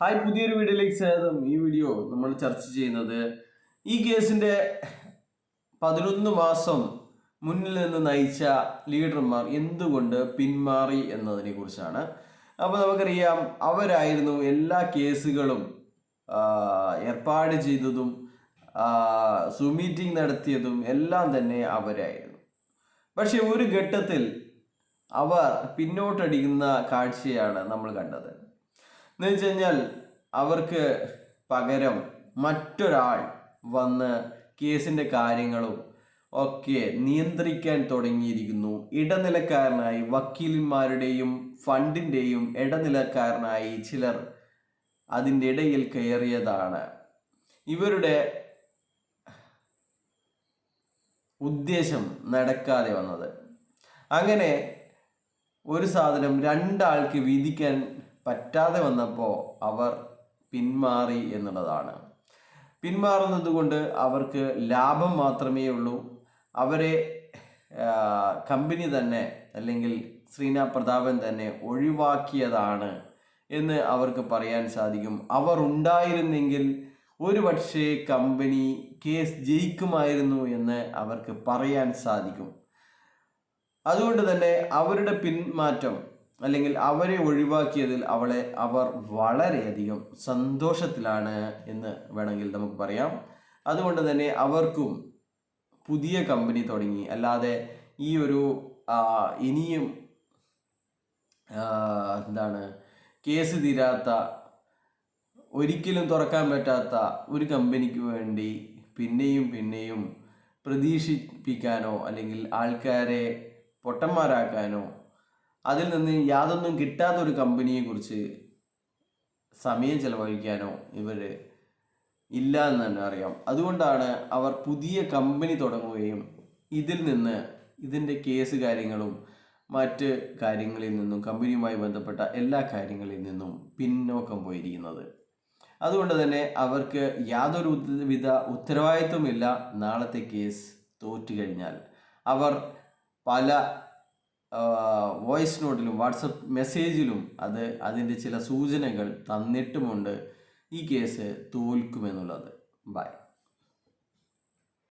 Hi, പുതിയൊരു വീഡിയോയിലേക്ക് സ്വാഗതം. ഈ വീഡിയോ നമ്മൾ ചർച്ച ചെയ്യുന്നത് ഈ കേസിന്റെ 11 മാസം മുന്നിൽ നിന്ന് നയിച്ച ലീഡർമാർ എന്തുകൊണ്ട് പിന്മാറി എന്നതിനെ കുറിച്ചാണ്. അപ്പോൾ നമുക്കറിയാം, അവരായിരുന്നു എല്ലാ കേസുകളും ഏർപ്പാട് ചെയ്തതും സൂം മീറ്റിംഗ് നടത്തിയതും എല്ലാം തന്നെ അവരായിരുന്നു. പക്ഷെ ഒരു ഘട്ടത്തിൽ അവർ പിന്നോട്ടടിക്കുന്ന കാഴ്ചയാണ് നമ്മൾ കണ്ടത്. എന്ന് വെച്ച് കഴിഞ്ഞാൽ, അവർക്ക് പകരം മറ്റൊരാൾ വന്ന് കേസിൻ്റെ കാര്യങ്ങളും ഒക്കെ നിയന്ത്രിക്കാൻ തുടങ്ങിയിരിക്കുന്നു. ഇടനിലക്കാരനായി വക്കീലന്മാരുടെയും ഫണ്ടിൻ്റെയും ഇടനിലക്കാരനായി ചിലർ അതിൻ്റെ ഇടയിൽ കയറിയതാണ് ഇവരുടെ ഉദ്ദേശം നടക്കാതെ വന്നത്. അങ്ങനെ ഒരു സാധനം രണ്ടാൾക്ക് വിധിക്കാൻ പറ്റാതെ വന്നപ്പോൾ അവർ പിന്മാറി എന്നുള്ളതാണ്. പിന്മാറുന്നത് കൊണ്ട് അവർക്ക് ലാഭം മാത്രമേ ഉള്ളൂ. അവരെ കമ്പനി തന്നെ, അല്ലെങ്കിൽ ശ്രീനാഥ് പ്രതാപൻ തന്നെ ഒഴിവാക്കിയതാണ് എന്ന് അവർക്ക് പറയാൻ സാധിക്കും. അവർ ഉണ്ടായിരുന്നെങ്കിൽ ഒരു പക്ഷേ കമ്പനി കേസ് ജയിക്കുമായിരുന്നു എന്ന് അവർക്ക് പറയാൻ സാധിക്കും. അതുകൊണ്ട് തന്നെ അവരുടെ പിന്മാറ്റം, അല്ലെങ്കിൽ അവരെ ഒഴിവാക്കിയതിൽ അവർ വളരെയധികം സന്തോഷത്തിലാണ് എന്ന് വേണമെങ്കിൽ നമുക്ക് പറയാം. അതുകൊണ്ട് തന്നെ അവർക്കും പുതിയ കമ്പനി തുടങ്ങി, അല്ലാതെ ഈ ഒരു ഇനിയും കേസ് തീരാത്ത, ഒരിക്കലും തുറക്കാൻ പറ്റാത്ത ഒരു കമ്പനിക്ക് വേണ്ടി പിന്നെയും പ്രതീക്ഷിപ്പിക്കാനോ അല്ലെങ്കിൽ ആൾക്കാരെ പൊട്ടന്മാരാക്കാനോ അതിൽ നിന്ന് യാതൊന്നും കിട്ടാത്തൊരു കമ്പനിയെക്കുറിച്ച് സമയം ചെലവഴിക്കാനോ ഇവർ ഇല്ല എന്ന് തന്നെ അറിയാം. അതുകൊണ്ടാണ് അവർ പുതിയ കമ്പനി തുടങ്ങുകയും ഇതിൻ്റെ കേസ് കാര്യങ്ങളും മറ്റ് കാര്യങ്ങളിൽ നിന്നും, കമ്പനിയുമായി ബന്ധപ്പെട്ട എല്ലാ കാര്യങ്ങളിൽ നിന്നും പിന്നോക്കം പോയിരിക്കുന്നത്. അതുകൊണ്ട് തന്നെ അവർക്ക് യാതൊരു വിധ ഉത്തരവാദിത്വമില്ല. നാളത്തെ കേസ് തോറ്റു കഴിഞ്ഞാൽ അവർ പല വോയിസ് നോട്ടിലും വാട്സപ്പ് മെസ്സേജിലും അതിൻ്റെ ചില സൂചനകൾ തന്നിട്ടുമുണ്ട് ഈ കേസ് തോൽക്കുമെന്നുള്ളത്. ബൈ.